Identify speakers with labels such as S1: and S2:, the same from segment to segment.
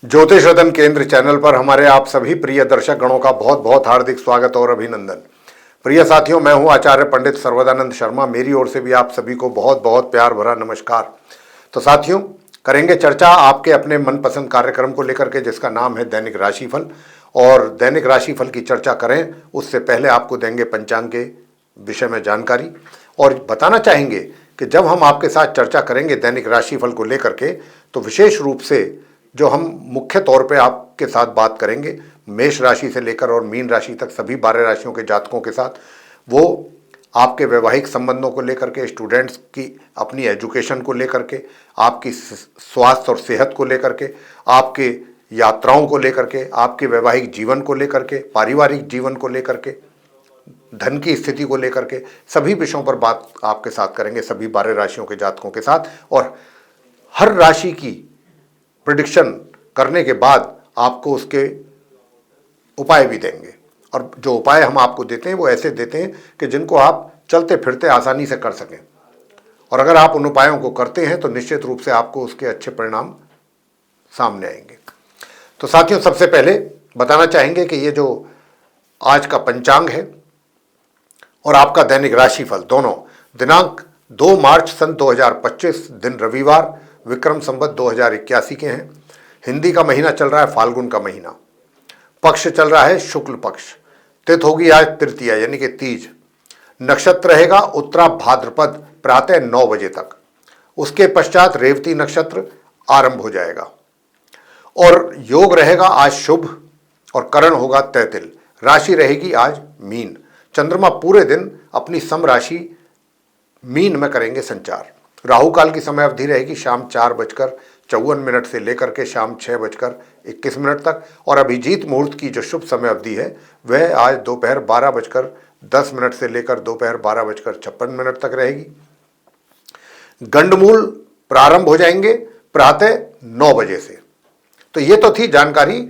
S1: ज्योतिष रतन केंद्र चैनल पर हमारे आप सभी प्रिय दर्शक गणों का बहुत बहुत हार्दिक स्वागत और अभिनंदन। प्रिय साथियों, मैं हूं आचार्य पंडित सर्वदानंद शर्मा। मेरी ओर से भी आप सभी को बहुत बहुत प्यार भरा नमस्कार। तो साथियों, करेंगे चर्चा आपके अपने मनपसंद कार्यक्रम को लेकर के, जिसका नाम है दैनिक राशिफल। और दैनिक राशिफल की चर्चा करें उससे पहले आपको देंगे पंचांग के विषय में जानकारी, और बताना चाहेंगे कि जब हम आपके साथ चर्चा करेंगे दैनिक राशिफल को लेकर के, तो विशेष रूप से जो हम मुख्य तौर पे आपके साथ बात करेंगे मेष राशि से लेकर और मीन राशि तक सभी 12 राशियों के जातकों के साथ, वो आपके वैवाहिक संबंधों को लेकर के, स्टूडेंट्स की अपनी एजुकेशन को लेकर के, आपकी स्वास्थ्य और सेहत को लेकर के, आपके यात्राओं को लेकर के, आपके वैवाहिक जीवन को लेकर के, पारिवारिक जीवन को लेकर के, धन की स्थिति को लेकर के, सभी विषयों पर बात आपके साथ करेंगे सभी 12 राशियों के जातकों के साथ। और हर राशि की प्रेडिक्शन करने के बाद आपको उसके उपाय भी देंगे, और जो उपाय हम आपको देते हैं वो ऐसे देते हैं कि जिनको आप चलते फिरते आसानी से कर सकें। और अगर आप उन उपायों को करते हैं तो निश्चित रूप से आपको उसके अच्छे परिणाम सामने आएंगे। तो साथियों, सबसे पहले बताना चाहेंगे कि ये जो आज का पंचांग है और आपका दैनिक राशिफल, दोनों दिनांक 2 मार्च सन 2025, दिन रविवार, विक्रम संवत 2081 के हैं। हिंदी का महीना चल रहा है फाल्गुन का महीना, पक्ष चल रहा है शुक्ल पक्ष, तिथि होगी आज तृतीया यानी कि तीज, नक्षत्र रहेगा उत्तरा भाद्रपद प्रातः 9 बजे तक, उसके पश्चात रेवती नक्षत्र आरंभ हो जाएगा, और योग रहेगा आज शुभ, और करण होगा तैतिल। राशि रहेगी आज मीन। चंद्रमा पूरे दिन अपनी सम राशि मीन में करेंगे संचार। राहु काल की समय अवधि रहेगी शाम 4:54 से लेकर के शाम 6:21 तक, और अभिजीत मुहूर्त की जो शुभ समय अवधि है वह आज दोपहर 12:10 से लेकर दोपहर 12:56 तक रहेगी। गंडमूल प्रारंभ हो जाएंगे प्रातः 9 बजे से। तो ये तो थी जानकारी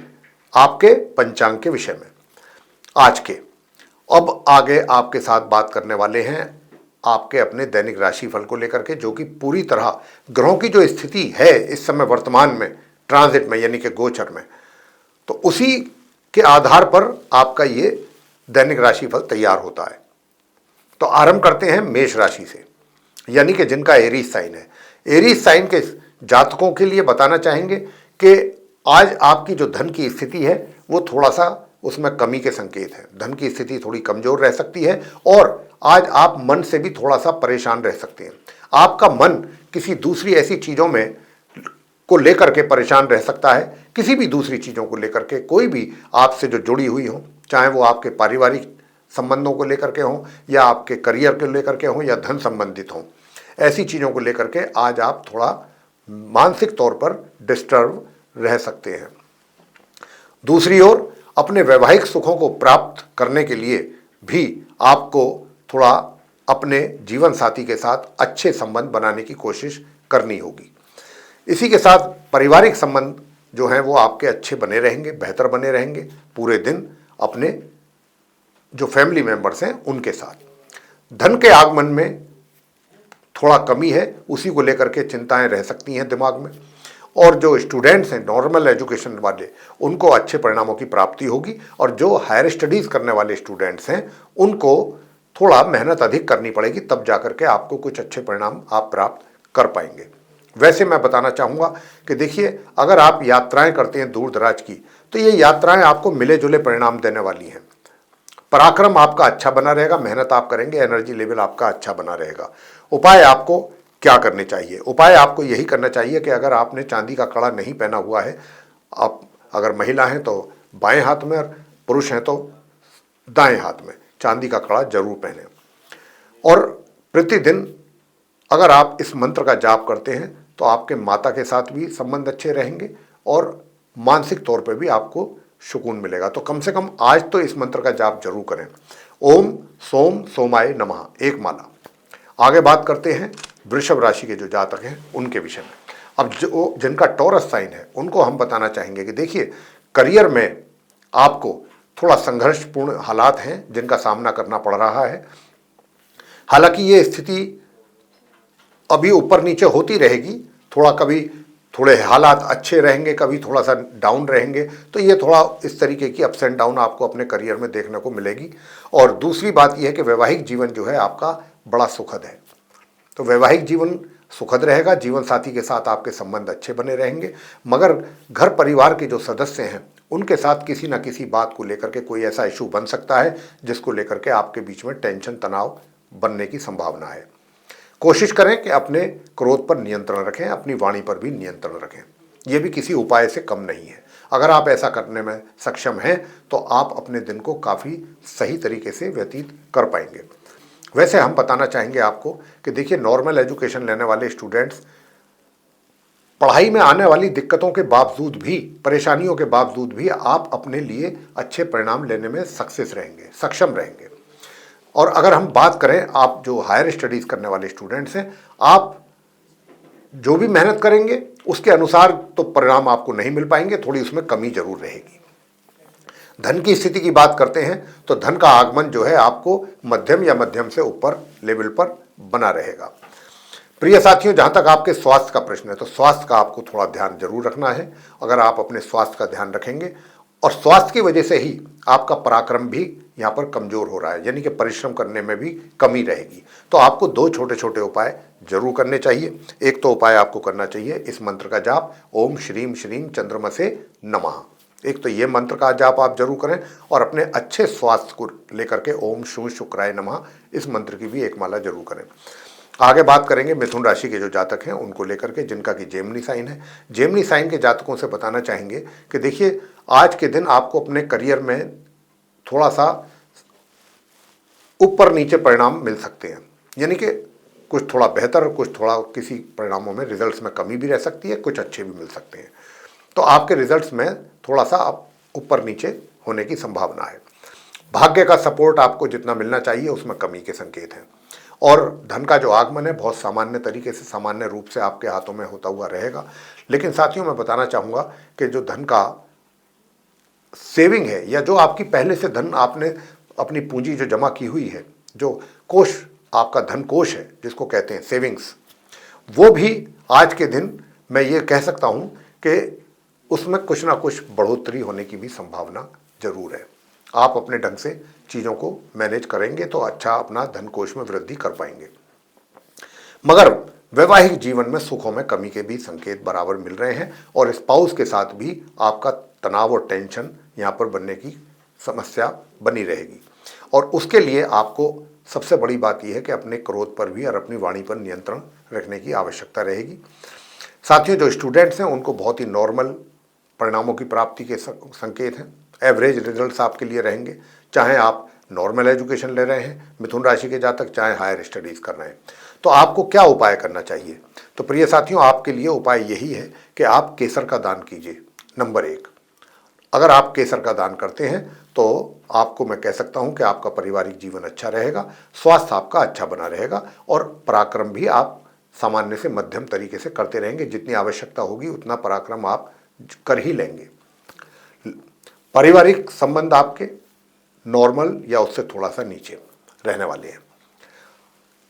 S1: आपके पंचांग के विषय में आज के। अब आगे आपके साथ बात करने वाले हैं आपके अपने दैनिक राशिफल को लेकर के, जो कि पूरी तरह ग्रहों की जो स्थिति है इस समय वर्तमान में ट्रांजिट में यानी कि गोचर में, तो उसी के आधार पर आपका ये दैनिक राशिफल तैयार होता है। तो आरंभ करते हैं मेष राशि से, यानी कि जिनका एरीज साइन है। एरीज साइन के जातकों के लिए बताना चाहेंगे कि आज आपकी जो धन की स्थिति है वो थोड़ा सा उसमें कमी के संकेत हैं। धन की स्थिति थोड़ी कमजोर रह सकती है, और आज आप मन से भी थोड़ा सा परेशान रह सकते हैं। आपका मन किसी दूसरी ऐसी चीज़ों में को लेकर के परेशान रह सकता है, किसी भी दूसरी चीज़ों को लेकर के, कोई भी आपसे जो जुड़ी हुई हो, चाहे वो आपके पारिवारिक संबंधों को लेकर के हों या आपके करियर को लेकर के हों या धन संबंधित हों, ऐसी चीज़ों को लेकर के आज आप थोड़ा मानसिक तौर पर डिस्टर्ब रह सकते हैं। दूसरी ओर अपने वैवाहिक सुखों को प्राप्त करने के लिए भी आपको थोड़ा अपने जीवन साथी के साथ अच्छे संबंध बनाने की कोशिश करनी होगी। इसी के साथ पारिवारिक संबंध जो हैं वो आपके अच्छे बने रहेंगे, बेहतर बने रहेंगे पूरे दिन अपने जो फैमिली मेंबर्स हैं उनके साथ। धन के आगमन में थोड़ा कमी है, उसी को लेकर के चिंताएं रह सकती हैं दिमाग में। और जो स्टूडेंट्स हैं नॉर्मल एजुकेशन वाले, उनको अच्छे परिणामों की प्राप्ति होगी, और जो हायर स्टडीज़ करने वाले स्टूडेंट्स हैं उनको थोड़ा मेहनत अधिक करनी पड़ेगी, तब जाकर के आपको कुछ अच्छे परिणाम आप प्राप्त कर पाएंगे। वैसे मैं बताना चाहूँगा कि देखिए, अगर आप यात्राएं करते हैं दूर दराज की, तो ये यात्राएं आपको मिले जुले परिणाम देने वाली हैं। पराक्रम आपका अच्छा बना रहेगा, मेहनत आप करेंगे, एनर्जी लेवल आपका अच्छा बना रहेगा। उपाय आपको क्या करने चाहिए? उपाय आपको यही करना चाहिए कि अगर आपने चांदी का कड़ा नहीं पहना हुआ है, आप अगर महिला हैं तो बाएं हाथ में, और पुरुष हैं तो दाएं हाथ में चांदी का कड़ा जरूर पहने। और प्रतिदिन अगर आप इस मंत्र का जाप करते हैं तो आपके माता के साथ भी संबंध अच्छे रहेंगे, और मानसिक तौर पर भी आपको सुकून मिलेगा। तो कम से कम आज तो इस मंत्र का जाप जरूर करें। ओम सोम सोमाय नमः, एक माला। आगे बात करते हैं वृषभ राशि के जो जातक हैं उनके विषय में। अब जो जिनका टॉरस साइन है उनको हम बताना चाहेंगे कि देखिए, करियर में आपको थोड़ा संघर्षपूर्ण हालात हैं जिनका सामना करना पड़ रहा है। हालांकि ये स्थिति अभी ऊपर नीचे होती रहेगी, थोड़ा कभी थोड़े हालात अच्छे रहेंगे, कभी थोड़ा सा डाउन रहेंगे। तो ये थोड़ा इस तरीके की अप्स एंड डाउन आपको अपने करियर में देखने को मिलेगी। और दूसरी बात यह है कि वैवाहिक जीवन जो है आपका बड़ा सुखद है। तो वैवाहिक जीवन सुखद रहेगा, जीवन साथी के साथ आपके संबंध अच्छे बने रहेंगे। मगर घर परिवार के जो सदस्य हैं उनके साथ किसी न किसी बात को लेकर के कोई ऐसा इशू बन सकता है जिसको लेकर के आपके बीच में टेंशन, तनाव बनने की संभावना है। कोशिश करें कि अपने क्रोध पर नियंत्रण रखें, अपनी वाणी पर भी नियंत्रण रखें। यह भी किसी उपाय से कम नहीं है। अगर आप ऐसा करने में सक्षम हैं तो आप अपने दिन को काफ़ी सही तरीके से व्यतीत कर पाएंगे। वैसे हम बताना चाहेंगे आपको कि देखिए, नॉर्मल एजुकेशन लेने वाले स्टूडेंट्स पढ़ाई में आने वाली दिक्कतों के बावजूद भी, परेशानियों के बावजूद भी आप अपने लिए अच्छे परिणाम लेने में सक्सेस रहेंगे, सक्षम रहेंगे। और अगर हम बात करें आप जो हायर स्टडीज़ करने वाले स्टूडेंट्स हैं, आप जो भी मेहनत करेंगे उसके अनुसार तो परिणाम आपको नहीं मिल पाएंगे, थोड़ी उसमें कमी जरूर रहेगी। धन की स्थिति की बात करते हैं तो धन का आगमन जो है आपको मध्यम या मध्यम से ऊपर लेवल पर बना रहेगा। प्रिय साथियों, जहाँ तक आपके स्वास्थ्य का प्रश्न है तो स्वास्थ्य का आपको थोड़ा ध्यान जरूर रखना है। अगर आप अपने स्वास्थ्य का ध्यान रखेंगे, और स्वास्थ्य की वजह से ही आपका पराक्रम भी यहाँ पर कमज़ोर हो रहा है, यानी कि परिश्रम करने में भी कमी रहेगी। तो आपको दो छोटे छोटे उपाय जरूर करने चाहिए। एक तो उपाय आपको करना चाहिए इस मंत्र का जाप, ओम श्रीम श्रीम चंद्रमसे नमः। एक तो ये मंत्र का जाप आप जरूर करें, और अपने अच्छे स्वास्थ्य को लेकर के ओम शू शुक्राय नमः इस मंत्र की भी एक माला जरूर करें। आगे बात करेंगे मिथुन राशि के जो जातक हैं उनको लेकर के, जिनका कि जेमिनी साइन है। जेमिनी साइन के जातकों से बताना चाहेंगे कि देखिए, आज के दिन आपको अपने करियर में थोड़ा सा ऊपर नीचे परिणाम मिल सकते हैं, यानी कि कुछ थोड़ा बेहतर, कुछ थोड़ा किसी परिणामों में रिजल्ट्स में कमी भी रह सकती है, कुछ अच्छे भी मिल सकते हैं। तो आपके रिजल्ट्स में थोड़ा सा ऊपर नीचे होने की संभावना है। भाग्य का सपोर्ट आपको जितना मिलना चाहिए उसमें कमी के संकेत हैं। और धन का जो आगमन है बहुत सामान्य तरीके से, सामान्य रूप से आपके हाथों में होता हुआ रहेगा। लेकिन साथियों, मैं बताना चाहूँगा कि जो धन का सेविंग है, या जो आपकी पहले से धन आपने अपनी पूंजी जो जमा की हुई है, जो कोष आपका धन कोष है जिसको कहते हैं सेविंग्स, वो भी आज के दिन मैं ये कह सकता हूँ कि उसमें कुछ ना कुछ बढ़ोतरी होने की भी संभावना जरूर है। आप अपने ढंग से चीज़ों को मैनेज करेंगे तो अच्छा अपना धन कोष में वृद्धि कर पाएंगे। मगर वैवाहिक जीवन में सुखों में कमी के भी संकेत बराबर मिल रहे हैं, और स्पाउस के साथ भी आपका तनाव और टेंशन यहाँ पर बनने की समस्या बनी रहेगी। और उसके लिए आपको सबसे बड़ी बात यह है कि अपने क्रोध पर भी और अपनी वाणी पर नियंत्रण रखने की आवश्यकता रहेगी। साथियों, जो स्टूडेंट्स हैं उनको बहुत ही नॉर्मल परिणामों की प्राप्ति के संकेत हैं। एवरेज रिजल्ट्स आपके लिए रहेंगे, चाहे आप नॉर्मल एजुकेशन ले रहे हैं मिथुन राशि के जातक, चाहे हायर स्टडीज़ कर रहे हैं। तो आपको क्या उपाय करना चाहिए? तो प्रिय साथियों, आपके लिए उपाय यही है कि आप केसर का दान कीजिए। नंबर 1, अगर आप केसर का दान करते हैं तो आपको मैं कह सकता हूं कि आपका पारिवारिक जीवन अच्छा रहेगा, स्वास्थ्य आपका अच्छा बना रहेगा, और पराक्रम भी आप सामान्य से मध्यम तरीके से करते रहेंगे। जितनी आवश्यकता होगी उतना पराक्रम आप कर ही लेंगे। पारिवारिक संबंध आपके नॉर्मल या उससे थोड़ा सा नीचे रहने वाले हैं।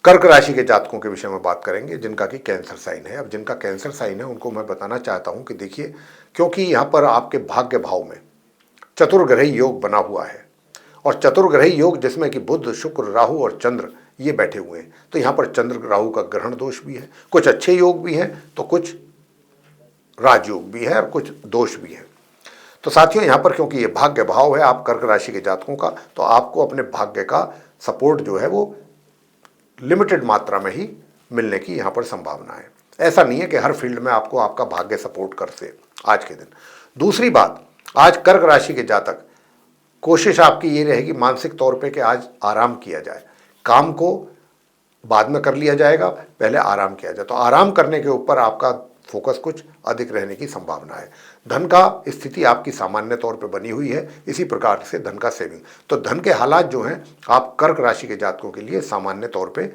S1: कर्क राशि के जातकों के विषय में बात करेंगे जिनका कि कैंसर साइन है। अब जिनका कैंसर साइन है उनको मैं बताना चाहता हूं कि देखिए, क्योंकि यहाँ पर आपके भाग्य भाव में चतुर्ग्रही योग बना हुआ है, और चतुर्ग्रही योग जिसमें कि बुध, शुक्र, राहु और चंद्र ये बैठे हुए हैं, तो यहाँ पर चंद्र राहु का ग्रहण दोष भी है, कुछ अच्छे योग भी हैं तो कुछ राजयोग भी है और कुछ दोष भी है। तो साथियों, यहाँ पर क्योंकि ये भाग्य भाव है आप कर्क राशि के जातकों का, तो आपको अपने भाग्य का सपोर्ट जो है वो लिमिटेड मात्रा में ही मिलने की यहाँ पर संभावना है। ऐसा नहीं है कि हर फील्ड में आपको आपका भाग्य सपोर्ट कर से आज के दिन। दूसरी बात, आज कर्क राशि के जातक, कोशिश आपकी ये रहेगी मानसिक तौर पे कि आज आराम किया जाए, काम को बाद में कर लिया जाएगा, पहले आराम किया जाए। तो आराम करने के ऊपर आपका फोकस कुछ अधिक रहने की संभावना है। धन का स्थिति आपकी सामान्य तौर पे बनी हुई है, इसी प्रकार से धन का सेविंग, तो धन के हालात जो हैं आप कर्क राशि के जातकों के लिए सामान्य तौर पे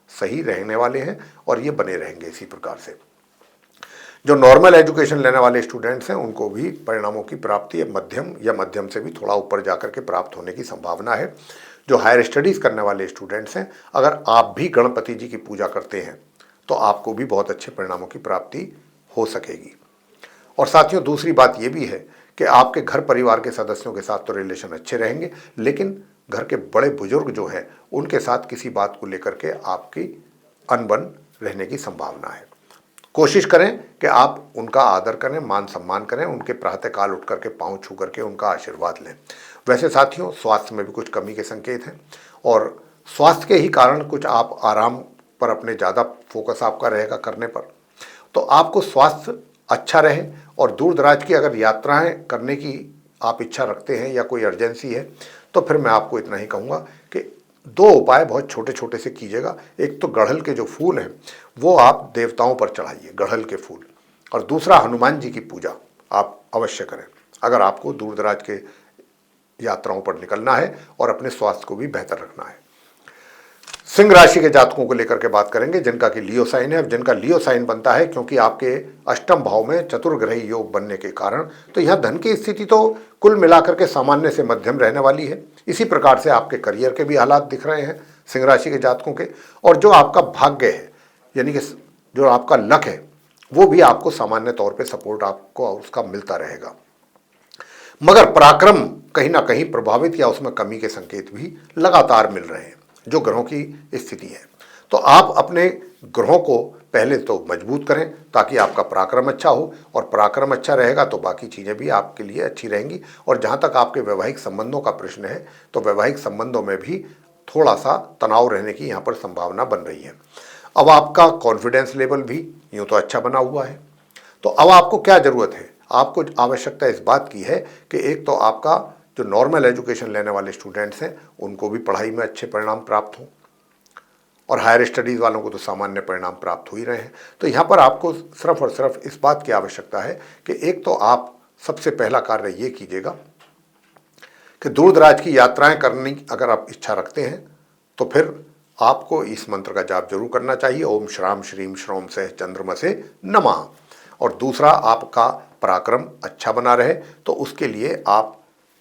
S1: सही रहने वाले हैं, और ये बने रहेंगे इसी प्रकार से। जो नॉर्मल एजुकेशन लेने वाले स्टूडेंट्स हैं उनको भी परिणामों की प्राप्ति मध्यम या मध्यम से भी थोड़ा ऊपर जाकर के प्राप्त होने की संभावना है। जो हायर स्टडीज़ करने वाले स्टूडेंट्स हैं, अगर आप भी गणपति जी की पूजा करते हैं तो आपको भी बहुत अच्छे परिणामों की प्राप्ति हो सकेगी। और साथियों दूसरी बात ये भी है कि आपके घर परिवार के सदस्यों के साथ तो रिलेशन अच्छे रहेंगे, लेकिन घर के बड़े बुजुर्ग जो हैं उनके साथ किसी बात को लेकर के आपकी अनबन रहने की संभावना है। कोशिश करें कि आप उनका आदर करें, मान सम्मान करें, उनके प्रातःकाल उठ करके पाँव छू करके उनका आशीर्वाद लें। वैसे साथियों स्वास्थ्य में भी कुछ कमी के संकेत हैं और स्वास्थ्य के ही कारण कुछ आप आराम पर अपने ज़्यादा फोकस आपका रहेगा करने पर। तो आपको स्वास्थ्य अच्छा रहे और दूर दराज की अगर यात्राएं करने की आप इच्छा रखते हैं या कोई अर्जेंसी है तो फिर मैं आपको इतना ही कहूँगा कि दो उपाय बहुत छोटे छोटे से कीजिएगा। एक तो गुड़हल के जो फूल हैं वो आप देवताओं पर चढ़ाइए, गुड़हल के फूल, और दूसरा हनुमान जी की पूजा आप अवश्य करें अगर आपको दूर दराज के यात्राओं पर निकलना है और अपने स्वास्थ्य को भी बेहतर रखना है। सिंह राशि के जातकों को लेकर के बात करेंगे जिनका कि लियो साइन है। अब जिनका लियो साइन बनता है क्योंकि आपके अष्टम भाव में चतुर्ग्रही योग बनने के कारण तो यहाँ धन की स्थिति तो कुल मिलाकर के सामान्य से मध्यम रहने वाली है। इसी प्रकार से आपके करियर के भी हालात दिख रहे हैं सिंह राशि के जातकों के, और जो आपका भाग्य है यानी कि जो आपका लक है वो भी आपको सामान्य तौर पर सपोर्ट आपको उसका मिलता रहेगा, मगर पराक्रम कहीं ना कहीं प्रभावित या उसमें कमी के संकेत भी लगातार मिल रहे हैं जो ग्रहों की स्थिति है। तो आप अपने ग्रहों को पहले तो मजबूत करें ताकि आपका पराक्रम अच्छा हो, और पराक्रम अच्छा रहेगा तो बाकी चीज़ें भी आपके लिए अच्छी रहेंगी। और जहाँ तक आपके वैवाहिक संबंधों का प्रश्न है तो वैवाहिक संबंधों में भी थोड़ा सा तनाव रहने की यहाँ पर संभावना बन रही है। अब आपका कॉन्फिडेंस लेवल भी यूँ तो अच्छा बना हुआ है, तो अब आपको क्या ज़रूरत है, आपको आवश्यकता इस बात की है कि एक तो आपका जो नॉर्मल एजुकेशन लेने वाले स्टूडेंट्स हैं उनको भी पढ़ाई में अच्छे परिणाम प्राप्त हों, और हायर स्टडीज़ वालों को तो सामान्य परिणाम प्राप्त हो ही रहे हैं। तो यहाँ पर आपको सिर्फ और सिर्फ इस बात की आवश्यकता है कि एक तो आप सबसे पहला कार्य ये कीजिएगा कि दूर दराज की यात्राएं करने की अगर आप इच्छा रखते हैं तो फिर आपको इस मंत्र का जाप जरूर करना चाहिए, ओम श्राम श्रीम श्रोम से चंद्रमसे नमः। और दूसरा आपका पराक्रम अच्छा बना रहे तो उसके लिए आप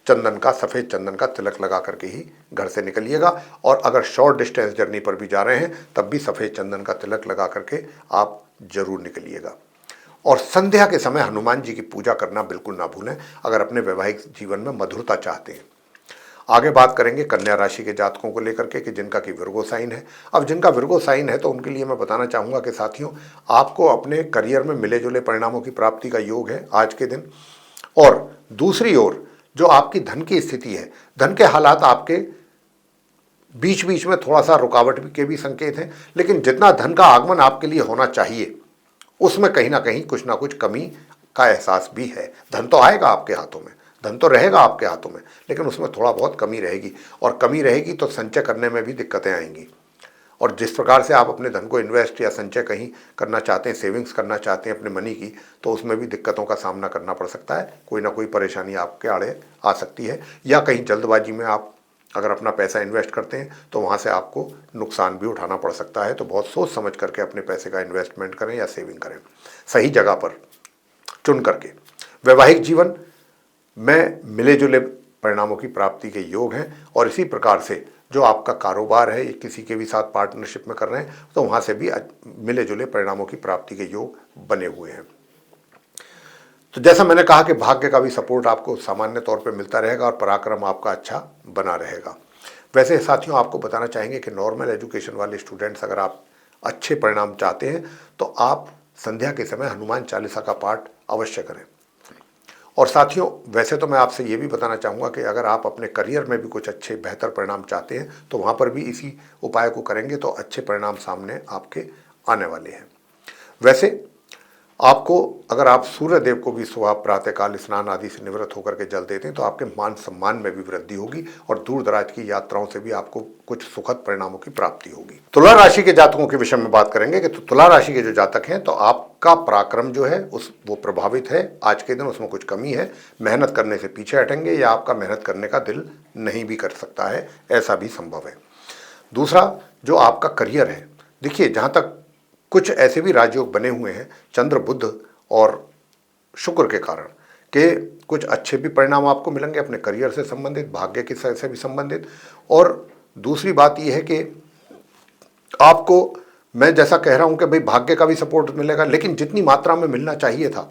S1: चंदन का, सफ़ेद चंदन का तिलक लगा करके ही घर से निकलिएगा, और अगर शॉर्ट डिस्टेंस जर्नी पर भी जा रहे हैं तब भी सफ़ेद चंदन का तिलक लगा करके आप जरूर निकलिएगा। और संध्या के समय हनुमान जी की पूजा करना बिल्कुल ना भूलें अगर अपने वैवाहिक जीवन में मधुरता चाहते हैं। आगे बात करेंगे कन्या राशि के जातकों को लेकर के कि जिनका कि विर्गो साइन है। अब जिनका विर्गो साइन है तो उनके लिए मैं बताना चाहूँगा कि साथियों आपको अपने करियर में मिले जुले परिणामों की प्राप्ति का योग है आज के दिन। और दूसरी ओर जो आपकी धन की स्थिति है, धन के हालात आपके बीच बीच में थोड़ा सा रुकावट के भी संकेत हैं, लेकिन जितना धन का आगमन आपके लिए होना चाहिए उसमें कहीं ना कहीं कुछ ना कुछ कमी का एहसास भी है। धन तो आएगा आपके हाथों में, धन तो रहेगा आपके हाथों में, लेकिन उसमें थोड़ा बहुत कमी रहेगी, और कमी रहेगी तो संचय करने में भी दिक्कतें आएंगी। और जिस प्रकार से आप अपने धन को इन्वेस्ट या संचय कहीं करना चाहते हैं, सेविंग्स करना चाहते हैं अपने मनी की, तो उसमें भी दिक्कतों का सामना करना पड़ सकता है। कोई ना कोई परेशानी आपके आड़े आ सकती है, या कहीं जल्दबाजी में आप अगर अपना पैसा इन्वेस्ट करते हैं तो वहाँ से आपको नुकसान भी उठाना पड़ सकता है। तो बहुत सोच समझ करके अपने पैसे का इन्वेस्टमेंट करें या सेविंग करें, सही जगह पर चुन करके। वैवाहिक जीवन में मिले जुले परिणामों की प्राप्ति के योग हैं, और इसी प्रकार से जो आपका कारोबार है किसी के भी साथ पार्टनरशिप में कर रहे हैं तो वहाँ से भी मिले जुले परिणामों की प्राप्ति के योग बने हुए हैं। तो जैसा मैंने कहा कि भाग्य का भी सपोर्ट आपको सामान्य तौर पे मिलता रहेगा और पराक्रम आपका अच्छा बना रहेगा। वैसे साथियों आपको बताना चाहेंगे कि नॉर्मल एजुकेशन वाले स्टूडेंट्स अगर आप अच्छे परिणाम चाहते हैं तो आप संध्या के समय हनुमान चालीसा का पाठ अवश्य करें। और साथियों वैसे तो मैं आपसे ये भी बताना चाहूँगा कि अगर आप अपने करियर में भी कुछ अच्छे बेहतर परिणाम चाहते हैं तो वहाँ पर भी इसी उपाय को करेंगे तो अच्छे परिणाम सामने आपके आने वाले हैं। वैसे आपको अगर आप सूर्य देव को भी सुबह प्रातःकाल स्नान आदि से निवृत्त होकर के जल देते हैं तो आपके मान सम्मान में भी वृद्धि होगी, और दूर दराज की यात्राओं से भी आपको कुछ सुखद परिणामों की प्राप्ति होगी। तुला राशि के जातकों के विषय में बात करेंगे कि तुला राशि के जो जातक हैं तो आपका पराक्रम जो है वो प्रभावित है आज के दिन, उसमें कुछ कमी है। मेहनत करने से पीछे हटेंगे या आपका मेहनत करने का दिल नहीं भी कर सकता है, ऐसा भी संभव है। दूसरा जो आपका करियर है, देखिए जहाँ तक कुछ ऐसे भी राजयोग बने हुए हैं चंद्र बुध और शुक्र के कारण के कुछ अच्छे भी परिणाम आपको मिलेंगे अपने करियर से संबंधित, भाग्य के से भी संबंधित। और दूसरी बात यह है कि आपको मैं जैसा कह रहा हूं कि भाई भाग्य का भी सपोर्ट मिलेगा, लेकिन जितनी मात्रा में मिलना चाहिए था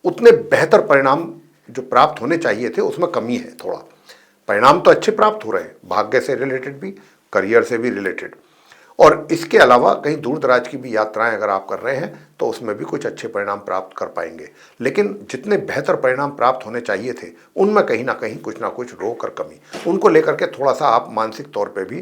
S1: उतने बेहतर परिणाम जो प्राप्त होने चाहिए थे उसमें कमी है थोड़ा। परिणाम तो अच्छे प्राप्त हो रहे हैं, भाग्य से रिलेटेड भी, करियर से भी रिलेटेड, और इसके अलावा कहीं दूर दराज की भी यात्राएं अगर आप कर रहे हैं तो उसमें भी कुछ अच्छे परिणाम प्राप्त कर पाएंगे। लेकिन जितने बेहतर परिणाम प्राप्त होने चाहिए थे उनमें कहीं ना कुछ रोक और कमी, उनको लेकर के थोड़ा सा आप मानसिक तौर पे भी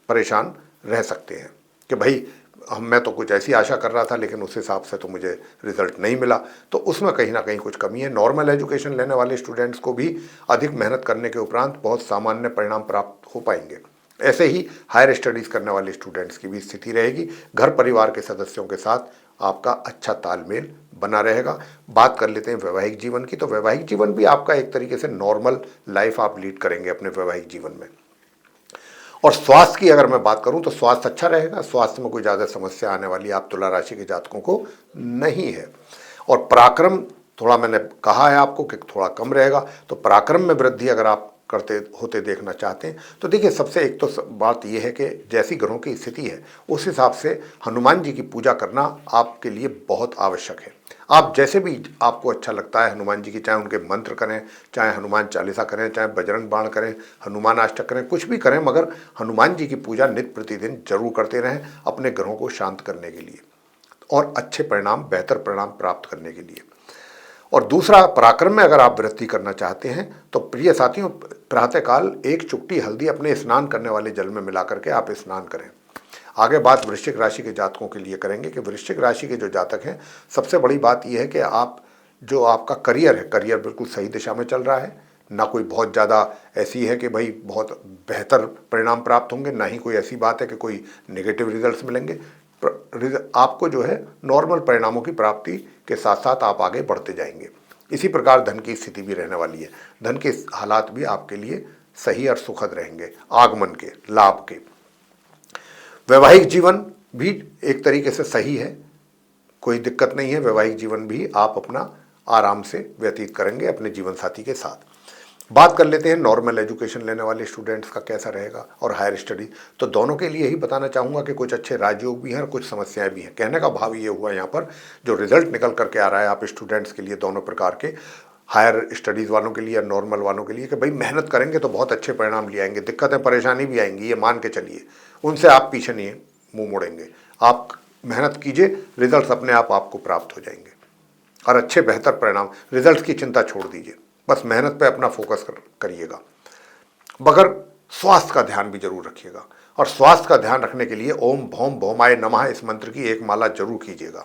S1: परेशान रह सकते हैं कि भाई मैं तो कुछ ऐसी आशा कर रहा था लेकिन उस हिसाब से तो मुझे रिजल्ट नहीं मिला, तो उसमें कहीं ना कहीं कुछ कमी है। नॉर्मल एजुकेशन लेने वाले स्टूडेंट्स को भी अधिक मेहनत करने के उपरांत बहुत सामान्य परिणाम प्राप्त हो पाएंगे। ऐसे ही हायर स्टडीज़ करने वाले स्टूडेंट्स की भी स्थिति रहेगी। घर परिवार के सदस्यों के साथ आपका अच्छा तालमेल बना रहेगा। बात कर लेते हैं वैवाहिक जीवन की। तो वैवाहिक जीवन भी आपका एक तरीके से नॉर्मल लाइफ आप लीड करेंगे अपने वैवाहिक जीवन में। और स्वास्थ्य की अगर मैं बात करूं तो स्वास्थ्य अच्छा रहेगा, स्वास्थ्य में कोई ज़्यादा समस्या आने वाली आप तुला राशि के जातकों को नहीं है। और पराक्रम थोड़ा मैंने कहा है आपको कि थोड़ा कम रहेगा, तो पराक्रम में वृद्धि अगर आप करते होते देखना चाहते हैं तो देखिए सबसे एक तो बात यह है कि जैसी ग्रहों की स्थिति है उस हिसाब से हनुमान जी की पूजा करना आपके लिए बहुत आवश्यक है। आप जैसे भी आपको अच्छा लगता है हनुमान जी की, चाहे उनके मंत्र करें, चाहे हनुमान चालीसा करें, चाहे बजरंग बाण करें, हनुमान अष्टक करें, कुछ भी करें, मगर हनुमान जी की पूजा नित्य प्रतिदिन जरूर करते रहें अपने ग्रहों को शांत करने के लिए और अच्छे परिणाम, बेहतर परिणाम प्राप्त करने के लिए। और दूसरा, पराक्रम में अगर आप वृद्धि करना चाहते हैं तो प्रिय साथियों, प्रातःकाल एक चुटकी हल्दी अपने स्नान करने वाले जल में मिला करके आप स्नान करें। आगे बात वृश्चिक राशि के जातकों के लिए करेंगे कि वृश्चिक राशि के जो जातक हैं, सबसे बड़ी बात यह है कि आप जो आपका करियर है, करियर बिल्कुल सही दिशा में चल रहा है। ना कोई बहुत ज़्यादा ऐसी है कि भाई बहुत बेहतर परिणाम प्राप्त होंगे, ना ही कोई ऐसी बात है कि कोई नेगेटिव रिजल्ट्स मिलेंगे। आपको जो है नॉर्मल परिणामों की प्राप्ति के साथ साथ आप आगे बढ़ते जाएंगे। इसी प्रकार धन की स्थिति भी रहने वाली है। धन के हालात भी आपके लिए सही और सुखद रहेंगे, आगमन के, लाभ के। वैवाहिक जीवन भी एक तरीके से सही है, कोई दिक्कत नहीं है। वैवाहिक जीवन भी आप अपना आराम से व्यतीत करेंगे अपने जीवन साथी के साथ। बात कर लेते हैं नॉर्मल एजुकेशन लेने वाले स्टूडेंट्स का कैसा रहेगा और हायर स्टडी। तो दोनों के लिए यही बताना चाहूँगा कि कुछ अच्छे राजयोग भी हैं और कुछ समस्याएं भी हैं। कहने का भाव ये हुआ यहाँ पर जो रिजल्ट निकल करके आ रहा है आप स्टूडेंट्स के लिए, दोनों प्रकार के, हायर स्टडीज़ वालों के लिए और नॉर्मल वालों के लिए, कि भाई मेहनत करेंगे तो बहुत अच्छे परिणाम ले आएंगे। दिक्कतें परेशानी भी आएंगी, ये मान के चलिए, उनसे आप पीछे नहीं मुँह मोड़ेंगे। आप मेहनत कीजिए, रिजल्ट अपने आप आपको प्राप्त हो जाएंगे और अच्छे बेहतर परिणाम। रिजल्ट की चिंता छोड़ दीजिए, बस मेहनत पे अपना फोकस करिएगा। मगर स्वास्थ्य का ध्यान भी जरूर रखिएगा, और स्वास्थ्य का ध्यान रखने के लिए ओम भौम भौमाय नमः इस मंत्र की एक माला जरूर कीजिएगा।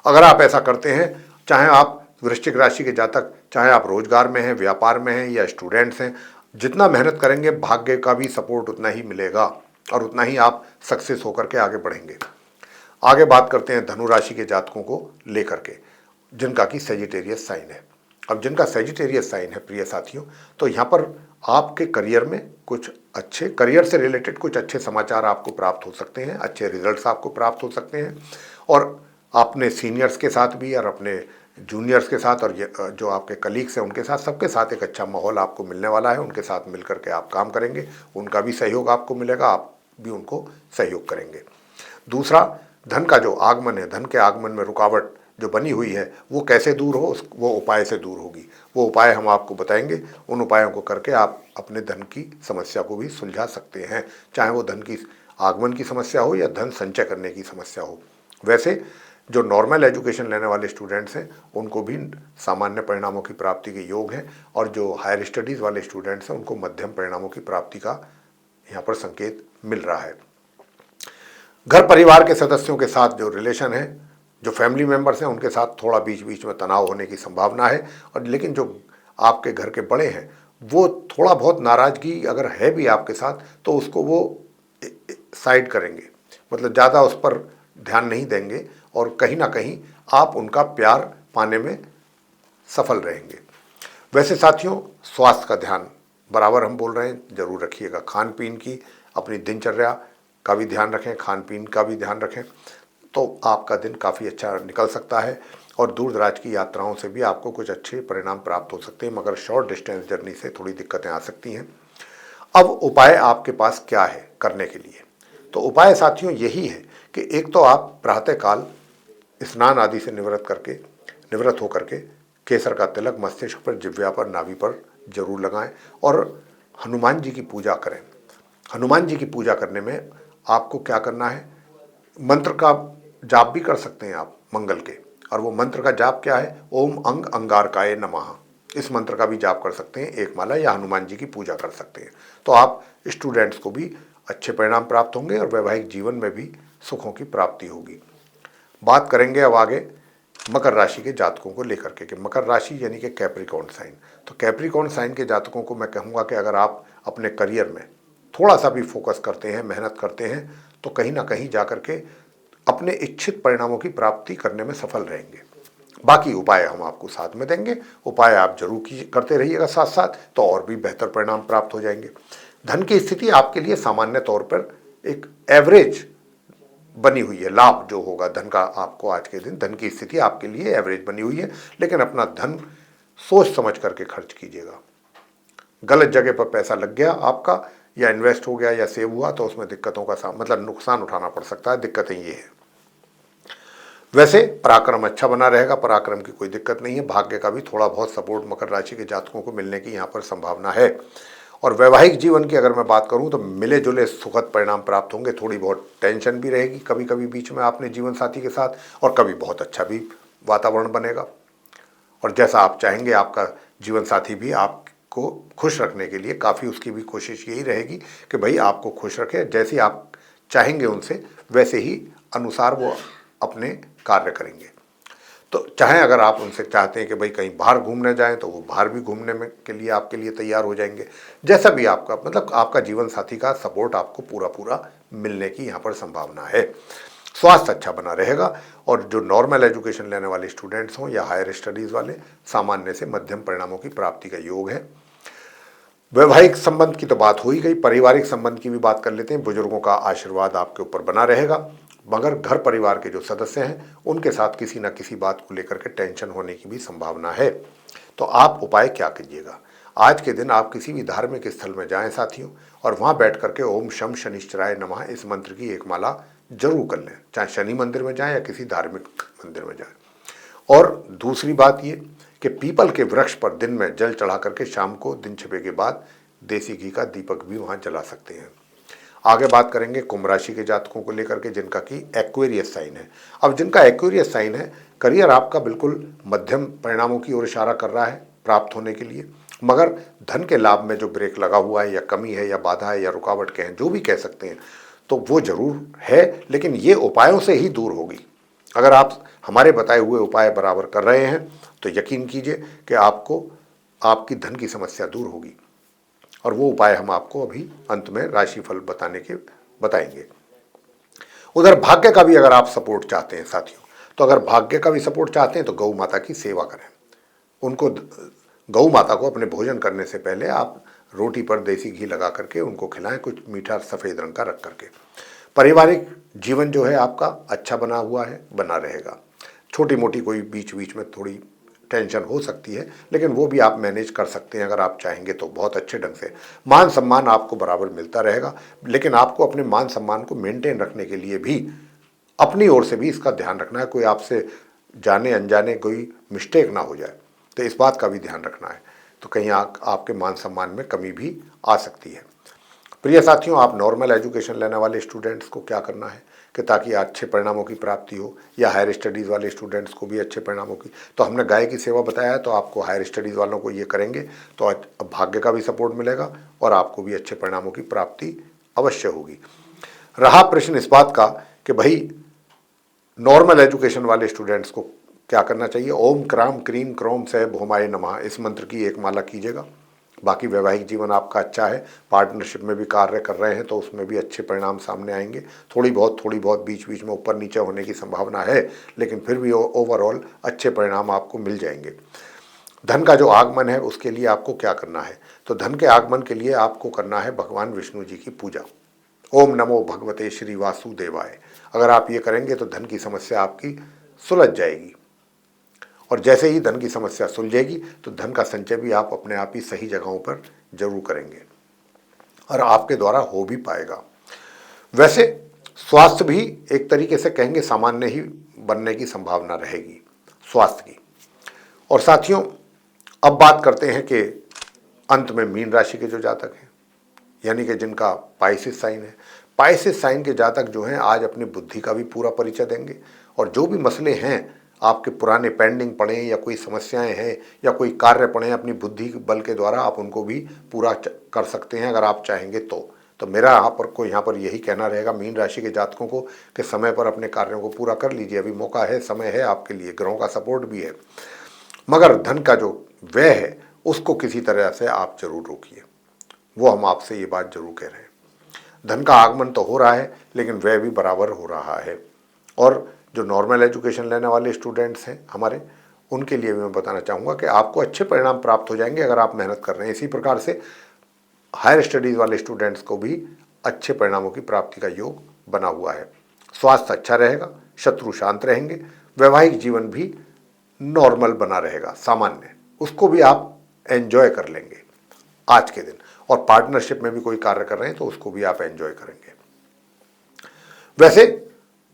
S1: अगर आप ऐसा करते हैं, चाहे आप वृश्चिक राशि के जातक, चाहे आप रोजगार में हैं, व्यापार में हैं या स्टूडेंट्स हैं, जितना मेहनत करेंगे भाग्य का भी सपोर्ट उतना ही मिलेगा और उतना ही आप सक्सेस होकर के आगे बढ़ेंगे। आगे बात करते हैं धनु राशि के जातकों को लेकर के, जिनका कि सेजिटेरियस साइन है। अब जिनका सेजिटेरियस साइन है प्रिय साथियों, तो यहाँ पर आपके करियर में कुछ अच्छे, करियर से रिलेटेड कुछ अच्छे समाचार आपको प्राप्त हो सकते हैं, अच्छे रिजल्ट्स आपको प्राप्त हो सकते हैं। और अपने सीनियर्स के साथ भी और अपने जूनियर्स के साथ और जो आपके कलीग्स हैं उनके साथ, सबके साथ एक अच्छा माहौल आपको मिलने वाला है। उनके साथ मिल करके आप काम करेंगे, उनका भी सहयोग आपको मिलेगा, आप भी उनको सहयोग करेंगे। दूसरा, धन का जो आगमन है, धन के आगमन में रुकावट जो बनी हुई है वो कैसे दूर हो, वो उपाय से दूर होगी। वो उपाय हम आपको बताएंगे, उन उपायों को करके आप अपने धन की समस्या को भी सुलझा सकते हैं, चाहे वो धन की आगमन की समस्या हो या धन संचय करने की समस्या हो। वैसे जो नॉर्मल एजुकेशन लेने वाले स्टूडेंट्स हैं उनको भी सामान्य परिणामों की प्राप्ति के योग हैं, और जो हायर स्टडीज़ वाले स्टूडेंट्स हैं उनको मध्यम परिणामों की प्राप्ति का यहाँ पर संकेत मिल रहा है। घर परिवार के सदस्यों के साथ जो रिलेशन है, जो फैमिली मेंबर्स हैं, उनके साथ थोड़ा बीच बीच में तनाव होने की संभावना है। और लेकिन जो आपके घर के बड़े हैं वो थोड़ा बहुत नाराज़गी अगर है भी आपके साथ तो उसको वो साइड करेंगे, मतलब ज़्यादा उस पर ध्यान नहीं देंगे, और कहीं ना कहीं आप उनका प्यार पाने में सफल रहेंगे। वैसे साथियों, स्वास्थ्य का ध्यान बराबर हम बोल रहे हैं जरूर रखिएगा। खान पीन की, अपनी दिनचर्या का भी ध्यान रखें, खान पीन का भी ध्यान रखें, तो आपका दिन काफ़ी अच्छा निकल सकता है। और दूर दराज की यात्राओं से भी आपको कुछ अच्छे परिणाम प्राप्त हो सकते हैं, मगर शॉर्ट डिस्टेंस जर्नी से थोड़ी दिक्कतें आ सकती हैं। अब उपाय आपके पास क्या है करने के लिए? तो उपाय साथियों यही है कि एक तो आप प्रातःकाल स्नान आदि से निवृत्त होकर के केसर का तिलक मस्तिष्क पर, जिह्वा पर, नाभि पर जरूर लगाएं और हनुमान जी की पूजा करें। हनुमान जी की पूजा करने में आपको क्या करना है, मंत्र का जाप भी कर सकते हैं आप मंगल के, और वो मंत्र का जाप क्या है, ओम अंग अंगारकाय नमः। इस मंत्र का भी जाप कर सकते हैं एक माला, या हनुमान जी की पूजा कर सकते हैं। तो आप स्टूडेंट्स को भी अच्छे परिणाम प्राप्त होंगे और वैवाहिक जीवन में भी सुखों की प्राप्ति होगी। बात करेंगे अब आगे मकर राशि के जातकों को लेकर के, कि मकर राशि यानी कि कैप्रिकॉर्न साइन। तो कैप्रिकॉर्न साइन के जातकों को मैं कहूँगा कि अगर आप अपने करियर में थोड़ा सा भी फोकस करते हैं, मेहनत करते हैं, तो कहीं ना कहीं जाकर के अपने इच्छित परिणामों की प्राप्ति करने में सफल रहेंगे। बाकी उपाय हम आपको साथ में देंगे, उपाय आप जरूर करते रहिएगा साथ साथ, तो और भी बेहतर परिणाम प्राप्त हो जाएंगे। धन की स्थिति आपके लिए सामान्य तौर पर एक एवरेज बनी हुई है। लाभ जो होगा धन का आपको आज के दिन, धन की स्थिति आपके लिए एवरेज बनी हुई है, लेकिन अपना धन सोच समझ करके खर्च कीजिएगा। गलत जगह पर पैसा लग गया आपका, या इन्वेस्ट हो गया या सेव हुआ, तो उसमें दिक्कतों का मतलब नुकसान उठाना पड़ सकता है। दिक्कतें ये है। वैसे पराक्रम अच्छा बना रहेगा, पराक्रम की कोई दिक्कत नहीं है। भाग्य का भी थोड़ा बहुत सपोर्ट मकर राशि के जातकों को मिलने की यहाँ पर संभावना है। और वैवाहिक जीवन की अगर मैं बात करूँ तो मिले जुले सुखद परिणाम प्राप्त होंगे। थोड़ी बहुत टेंशन भी रहेगी कभी कभी बीच में आपने जीवन साथी के साथ, और कभी बहुत अच्छा भी वातावरण बनेगा। और जैसा आप चाहेंगे आपका जीवन साथी भी आपको खुश रखने के लिए काफ़ी उसकी भी कोशिश यही रहेगी कि भाई आपको खुश रखे, जैसे आप चाहेंगे उनसे वैसे ही अनुसार वो अपने कार्य करेंगे। तो चाहे अगर आप उनसे चाहते हैं कि भाई कहीं बाहर घूमने जाएं, तो वो बाहर भी घूमने में के लिए आपके लिए तैयार हो जाएंगे। जैसा भी आपका मतलब आपका जीवन साथी का सपोर्ट आपको पूरा पूरा मिलने की यहाँ पर संभावना है। स्वास्थ्य अच्छा बना रहेगा, और जो नॉर्मल एजुकेशन लेने वाले स्टूडेंट्स हों या हायर स्टडीज़ वाले, सामान्य से मध्यम परिणामों की प्राप्ति का योग है। वैवाहिक संबंध की तो बात हो ही गई, पारिवारिक संबंध की भी बात कर लेते हैं। बुजुर्गों का आशीर्वाद आपके ऊपर बना रहेगा, मगर घर परिवार के जो सदस्य हैं उनके साथ किसी न किसी बात को लेकर के टेंशन होने की भी संभावना है। तो आप उपाय क्या कीजिएगा, आज के दिन आप किसी भी धार्मिक स्थल में जाएं साथियों, और वहाँ बैठ करके ओम शम शनिश्चराय नमः इस मंत्र की एक माला जरूर कर लें, चाहे शनि मंदिर में जाएं या किसी धार्मिक मंदिर में जाएं। और दूसरी बात ये कि पीपल के वृक्ष पर दिन में जल चढ़ा करके शाम को दिन छिपे के बाद देसी घी का दीपक भी वहाँ जला सकते हैं। आगे बात करेंगे कुंभ राशि के जातकों को लेकर के, जिनका कि एक्वेरियस साइन है। अब जिनका एक्वेरियस साइन है, करियर आपका बिल्कुल मध्यम परिणामों की ओर इशारा कर रहा है प्राप्त होने के लिए, मगर धन के लाभ में जो ब्रेक लगा हुआ है या कमी है या बाधा है या रुकावट कहें, जो भी कह सकते हैं, तो वो जरूर है, लेकिन ये उपायों से ही दूर होगी। अगर आप हमारे बताए हुए उपाय बराबर कर रहे हैं तो यकीन कीजिए कि आपको आपकी धन की समस्या दूर होगी। और वो उपाय हम आपको अभी अंत में राशिफल बताएंगे। उधर भाग्य का भी अगर आप सपोर्ट चाहते हैं साथियों, तो अगर भाग्य का भी सपोर्ट चाहते हैं तो गौ माता की सेवा करें। उनको गौ माता को अपने भोजन करने से पहले आप रोटी पर देसी घी लगा करके उनको खिलाएं, कुछ मीठा सफ़ेद रंग का रख करके। पारिवारिक जीवन जो है आपका अच्छा बना हुआ है, बना रहेगा। छोटी मोटी कोई बीच बीच में थोड़ी टेंशन हो सकती है, लेकिन वो भी आप मैनेज कर सकते हैं अगर आप चाहेंगे तो बहुत अच्छे ढंग से। मान सम्मान आपको बराबर मिलता रहेगा, लेकिन आपको अपने मान सम्मान को मेंटेन रखने के लिए भी अपनी ओर से भी इसका ध्यान रखना है। कोई आपसे जाने अनजाने कोई मिस्टेक ना हो जाए, तो इस बात का भी ध्यान रखना है, तो कहीं आपके मान सम्मान में कमी भी आ सकती है। प्रिय साथियों, आप नॉर्मल एजुकेशन लेने वाले स्टूडेंट्स को क्या करना है कि ताकि अच्छे परिणामों की प्राप्ति हो, या हायर स्टडीज़ वाले स्टूडेंट्स को भी अच्छे परिणामों की, तो हमने गाय की सेवा बताया है, तो आपको हायर स्टडीज़ वालों को ये करेंगे तो भाग्य का भी सपोर्ट मिलेगा और आपको भी अच्छे परिणामों की प्राप्ति अवश्य होगी। रहा प्रश्न इस बात का कि भाई नॉर्मल एजुकेशन वाले स्टूडेंट्स को क्या करना चाहिए, ओम क्राम क्रीम क्रोम से भोमाय नमः इस मंत्र की एक माला कीजिएगा। बाकी वैवाहिक जीवन आपका अच्छा है, पार्टनरशिप में भी कार्य कर रहे हैं तो उसमें भी अच्छे परिणाम सामने आएंगे। थोड़ी बहुत बीच बीच में ऊपर नीचे होने की संभावना है, लेकिन फिर भी ओवरऑल अच्छे परिणाम आपको मिल जाएंगे। धन का जो आगमन है उसके लिए आपको क्या करना है, तो धन के आगमन के लिए आपको करना है भगवान विष्णु जी की पूजा। ओम नमो भगवते श्री वासुदेवाय। अगर आप ये करेंगे तो धन की समस्या आपकी सुलझ जाएगी, और जैसे ही धन की समस्या सुलझेगी तो धन का संचय भी आप अपने आप ही सही जगहों पर जरूर करेंगे और आपके द्वारा हो भी पाएगा। वैसे स्वास्थ्य भी एक तरीके से कहेंगे सामान्य ही बनने की संभावना रहेगी स्वास्थ्य की। और साथियों, अब बात करते हैं कि अंत में मीन राशि के जो जातक हैं, यानी कि जिनका पाइसिस साइन है, पाइसिस साइन के जातक जो हैं आज अपनी बुद्धि का भी पूरा परिचय देंगे और जो भी मसले हैं आपके पुराने पेंडिंग पड़े या कोई समस्याएं हैं या कोई कार्य पड़े, अपनी बुद्धि बल के द्वारा आप उनको भी पूरा कर सकते हैं अगर आप चाहेंगे तो मेरा यहाँ पर यही कहना रहेगा मीन राशि के जातकों को कि समय पर अपने कार्यों को पूरा कर लीजिए। अभी मौका है, समय है आपके लिए, ग्रहों का सपोर्ट भी है, मगर धन का जो व्यय है उसको किसी तरह से आप जरूर रोकिए। वो हम आपसे ये बात जरूर कह रहे हैं। धन का आगमन तो हो रहा है लेकिन व्यय भी बराबर हो रहा है। और जो नॉर्मल एजुकेशन लेने वाले स्टूडेंट्स हैं हमारे, उनके लिए भी मैं बताना चाहूँगा कि आपको अच्छे परिणाम प्राप्त हो जाएंगे अगर आप मेहनत कर रहे हैं। इसी प्रकार से हायर स्टडीज़ वाले स्टूडेंट्स को भी अच्छे परिणामों की प्राप्ति का योग बना हुआ है। स्वास्थ्य अच्छा रहेगा, शत्रु शांत रहेंगे, वैवाहिक जीवन भी नॉर्मल बना रहेगा, सामान्य, उसको भी आप एंजॉय कर लेंगे आज के दिन। और पार्टनरशिप में भी कोई कार्य कर रहे हैं तो उसको भी आप एंजॉय करेंगे। वैसे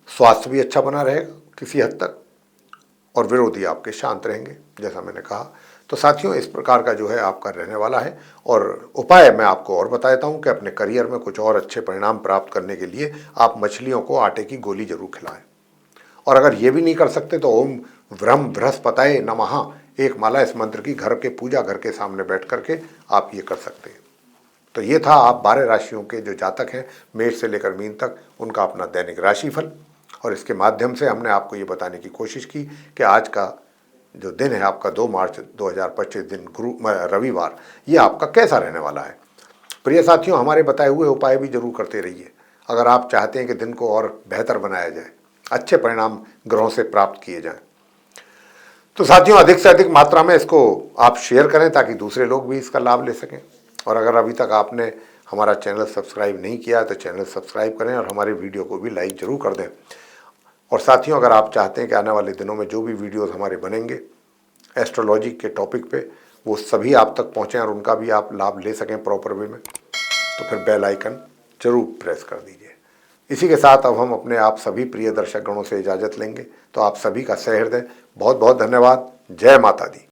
S1: स्वास्थ्य भी अच्छा बना रहेगा किसी हद तक और विरोधी आपके शांत रहेंगे, जैसा मैंने कहा। तो साथियों, इस प्रकार का जो है आपका रहने वाला है। और उपाय मैं आपको और बता देता हूँ कि अपने करियर में कुछ और अच्छे परिणाम प्राप्त करने के लिए आप मछलियों को आटे की गोली जरूर खिलाएं। और अगर ये भी नहीं कर सकते तो ओम व्रह्म बृहस्पताय नमः एक माला इस मंत्र की घर के पूजा घर के सामने बैठ करके आप ये कर सकते हैं। तो ये था आप 12 राशियों के जो जातक हैं मेष से लेकर मीन तक, उनका अपना दैनिक राशिफल। और इसके माध्यम से हमने आपको ये बताने की कोशिश की कि आज का जो दिन है आपका 2 मार्च 2025 दिन रविवार, ये आपका कैसा रहने वाला है। प्रिय साथियों, हमारे बताए हुए उपाय भी जरूर करते रहिए अगर आप चाहते हैं कि दिन को और बेहतर बनाया जाए, अच्छे परिणाम ग्रहों से प्राप्त किए जाएं। तो साथियों, अधिक से अधिक मात्रा में इसको आप शेयर करें ताकि दूसरे लोग भी इसका लाभ ले सकें। और अगर अभी तक आपने हमारा चैनल सब्सक्राइब नहीं किया तो चैनल सब्सक्राइब करें और हमारे वीडियो को भी लाइक ज़रूर कर दें। और साथियों, अगर आप चाहते हैं कि आने वाले दिनों में जो भी वीडियोस हमारे बनेंगे एस्ट्रोलॉजी के टॉपिक पे, वो सभी आप तक पहुँचें और उनका भी आप लाभ ले सकें प्रॉपर वे में, तो फिर बेल आइकन जरूर प्रेस कर दीजिए। इसी के साथ अब हम अपने आप सभी प्रिय दर्शक गणों से इजाज़त लेंगे। तो आप सभी का सहृदय बहुत बहुत धन्यवाद। जय माता दी।